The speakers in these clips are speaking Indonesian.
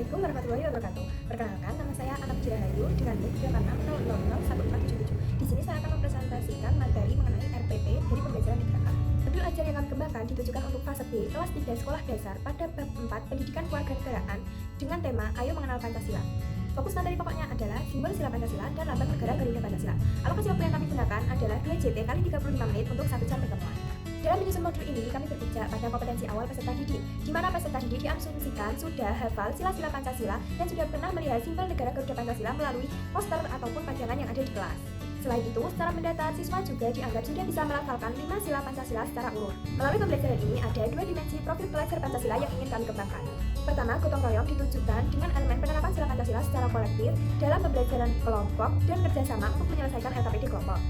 Assalamualaikum warahmatullahi wabarakatuh. Perkenalkan, nama saya Anak Jirahayu dengan NIK 8600001477. Di sini saya akan mempresentasikan materi mengenai RPP dari pembelajaran literasi. Modul ajar yang kami kembangkan ditujukan untuk fase B kelas 3 sekolah dasar pada bab 4 pendidikan kewarganegaraan dengan tema Ayo Mengenal Pancasila. Fokus materi pokoknya adalah simbol sila Pancasila dan lambang negara Garuda Pancasila. Alokasi waktu yang kami gunakan adalah 2 JT kali 35 menit untuk 1 jam pertemuan. Dalam menyusun modul ini, kami berpijak pada kompetensi awal peserta didik, di mana peserta didik diasumsikan sudah hafal sila-sila Pancasila dan sudah pernah melihat simbol negara Garuda Pancasila melalui poster ataupun pajangan yang ada di kelas. Selain itu, secara mendata, siswa juga dianggap sudah bisa melafalkan 5 sila Pancasila secara urut. Melalui pembelajaran ini, ada 2 dimensi profil pelajar Pancasila yang ingin kami kembangkan. Pertama, gotong royong ditujukan dengan elemen penerapan sila Pancasila secara kolektif dalam pembelajaran kelompok dan kerjasama untuk menyelesaikan LKPD kelompok.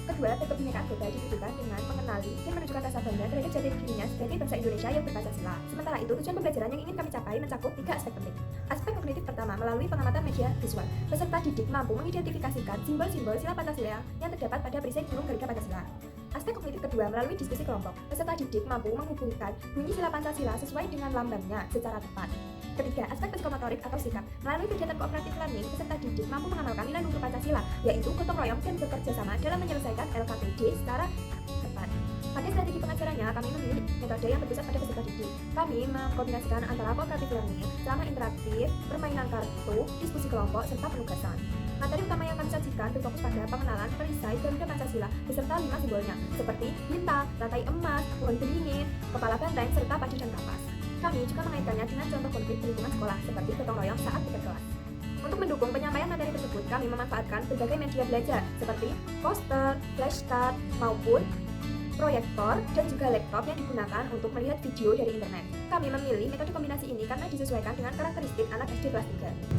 Kedua, kebinekaan anggota ditujukan dengan mengenali dan menunjukkan rasa bangga terhadap jati dirinya sebagai bangsa Indonesia yang berpancasila. Sementara itu, tujuan pembelajaran yang ingin kami capai mencakup 3 aspek penting. Aspek kognitif pertama, melalui pengamatan media visual. Peserta didik mampu mengidentifikasikan simbol-simbol sila Pancasila yang terdapat pada perisai burung Garuda Pancasila. Aspek kognitif kedua, melalui diskusi kelompok. Peserta didik mampu menghubungkan bunyi sila Pancasila sesuai dengan lambangnya secara tepat. Ketiga, aspek psikomotorik atau sikap. Melalui kegiatan kooperatif learning, peserta didik mampu mengamalkan nilai luhur Pancasila, yaitu gotong royong dan bekerja sama dalam menyelesaikan LKPD secara tepat. Pada strategi pengajarannya, kami memilih metode yang berpusat pada peserta didik. Kami mengkombinasikan antara kooperatif learning, selama interaktif, permainan kartu, diskusi kelompok, serta penugasan. Materi utama yang kami sajikan berfokus pada pengenalan perisai Garuda Pancasila beserta 5 simbolnya, seperti bintang, rantai emas, pohon beringin, kepala banteng, serta padi dan kapas. Kami juga mengaitkannya dengan contoh konflik di lingkungan sekolah, seperti gotong royong saat tiket kelas. Untuk mendukung penyampaian materi tersebut, kami memanfaatkan berbagai media belajar, seperti poster, flashcard, maupun proyektor, dan juga laptop yang digunakan untuk melihat video dari internet. Kami memilih metode kombinasi ini karena disesuaikan dengan karakteristik anak SD kelas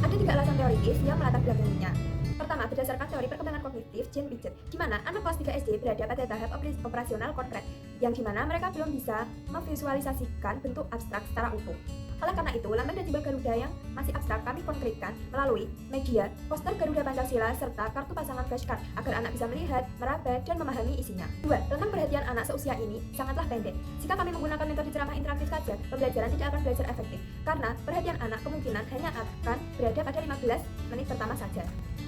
3. Ada 3 alasan teoritis yang melatar belakanginya. Pertama, berdasarkan teori perkembangan kognitif Jean Piaget, di mana anak kelas 3 SD berada pada tahap operasional konkret, yang di mana mereka belum bisa memvisualisasikan bentuk abstrak secara utuh. Oleh karena itu, lambang dan simbol Garuda yang masih abstrak kami konkretkan melalui media, poster Garuda Pancasila, serta kartu pasangan flashcard agar anak bisa melihat, meraba, dan memahami isinya. 2. Tentang perhatian anak seusia ini sangatlah pendek. Jika kami menggunakan metode ceramah interaktif saja, pembelajaran tidak akan belajar efektif, karena perhatian anak kemungkinan hanya akan berada pada 15 menit pertama saja.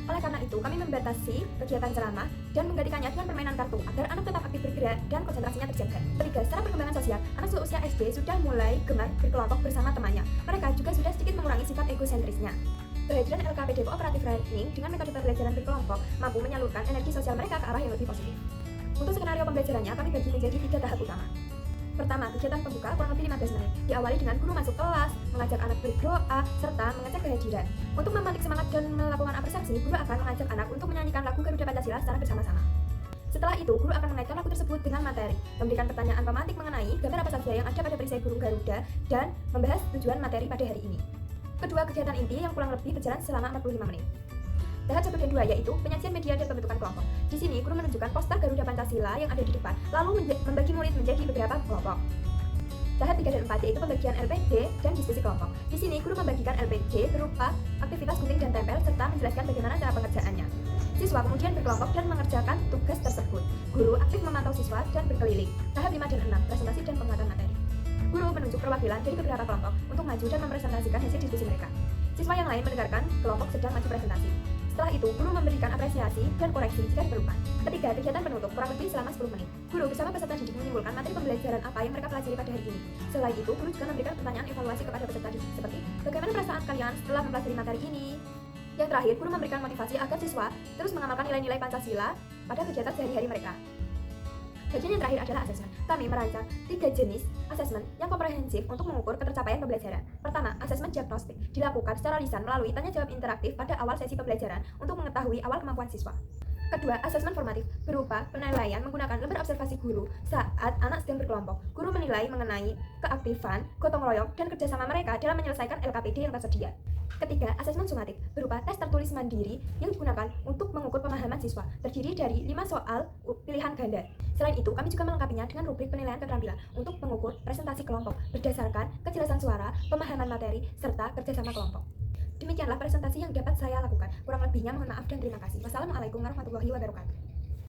Oleh karena itu, kami membatasi kegiatan ceramah dan menggantikannya dengan permainan kartu agar anak tetap aktif bergerak dan konsentrasinya terjaga. Ketiga, secara perkembangan sosial, anak seusia SD sudah mulai gemar berkelompok bersama temannya. Mereka juga sudah sedikit mengurangi sifat egosentrisnya. Kehadiran LKPD Cooperative Learning dengan metode pembelajaran berkelompok mampu menyalurkan energi sosial mereka ke arah yang lebih positif. Untuk skenario pembelajarannya, kami bagi menjadi 3 tahap utama. Pertama, kegiatan pembuka kurang lebih 15 menit. Diawali dengan guru masuk kelas, mengajak anak berdoa, serta mengecek kehadiran. Untuk memantik semangat dan melakukan apresiasi, guru akan mengajak anak untuk menyanyikan lagu Garuda Pancasila secara bersama-sama. Setelah itu, guru akan mengaitkan lagu tersebut dengan materi, memberikan pertanyaan pemantik mengenai gambar apa saja yang ada pada perisai burung Garuda, dan membahas tujuan materi pada hari ini. Kedua, kegiatan inti yang kurang lebih berjalan selama 45 menit. Tahap 1 dan 2 yaitu penyajian media dan pembentukan kelompok. Di sini, guru menunjukkan poster Garuda Pancasila yang ada di depan, lalu membagi murid menjadi beberapa kelompok. Tahap 3 dan 4 yaitu pembagian LPD dan diskusi kelompok. Di sini, guru membagikan LPD berupa aktivitas gunting dan tempel serta menjelaskan bagaimana cara pengerjaannya. Siswa kemudian berkelompok dan mengerjakan tugas tersebut. Guru aktif memantau siswa dan berkeliling. Tahap 5 dan 6, presentasi dan penguatan materi. Guru menunjuk perwakilan dari beberapa kelompok untuk maju dan mempresentasikan hasil diskusi mereka. Siswa yang lain mendengarkan kelompok sedang maju presentasi. Setelah itu, guru memberikan apresiasi dan koreksi jika diperlukan. Ketiga, kegiatan penutup kurang lebih selama 10 menit. Guru bersama peserta didik menyimpulkan materi pembelajaran apa yang mereka pelajari pada hari ini. Selain itu, guru juga memberikan pertanyaan evaluasi kepada peserta didik seperti, bagaimana perasaan kalian setelah mempelajari materi ini? Yang terakhir, guru memberikan motivasi agar siswa terus mengamalkan nilai-nilai Pancasila pada kegiatan sehari-hari mereka. Bagian yang terakhir adalah asesmen. Kami merancang 3 jenis asesmen yang komprehensif untuk mengukur ketercapaian pembelajaran. Pertama, asesmen diagnostik dilakukan secara lisan melalui tanya jawab interaktif pada awal sesi pembelajaran untuk mengetahui awal kemampuan siswa. Kedua, asesmen formatif berupa penilaian menggunakan lembar observasi guru saat anak sedang berkelompok. Guru menilai mengenai keaktifan, gotong royong, dan kerjasama mereka dalam menyelesaikan LKPD yang tersedia. Ketiga, asesmen sumatif berupa tes tertulis mandiri yang digunakan untuk mengukur pemahaman siswa, terdiri dari 5 soal pilihan ganda. Selain itu, kami juga melengkapinya dengan rubrik penilaian keterampilan untuk mengukur presentasi kelompok berdasarkan kejelasan suara, pemahaman materi, serta kerjasama kelompok. Demikianlah presentasi yang dapat saya lakukan. Kurang lebihnya mohon maaf dan terima kasih. Wassalamualaikum warahmatullahi wabarakatuh.